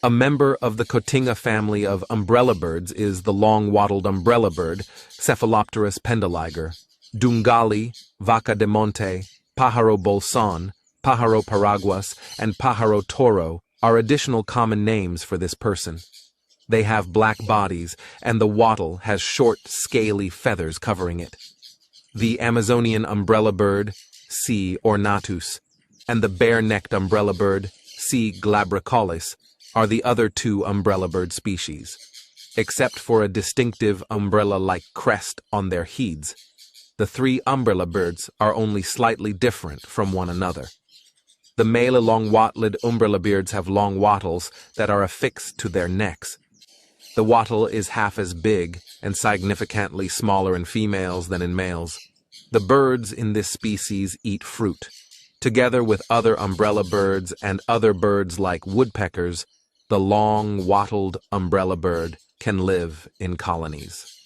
A member of the cotinga family of umbrella birds is the long-wattled umbrella bird, Cephalopterus pendiliger. Dungali, vaca de monte, pájaro bolsón, pájaro paraguas, and pájaro toro are additional common names for this person. They have black bodies, and the wattle has short, scaly feathers covering it. The Amazonian umbrella bird, C. ornatus, and the bare-necked umbrella bird, C. glabricollis, are the other two umbrella bird species. Except for a distinctive umbrella-like crest on their heads, the three umbrella birds are only slightly different from one another. The male long-wattled umbrella birds have long wattles that are affixed to their necks. The wattle is half as big and significantly smaller in females than in males. The birds in this species eat fruit. Together with other umbrella birds and other birds like woodpeckers, the long-wattled umbrella bird can live in colonies.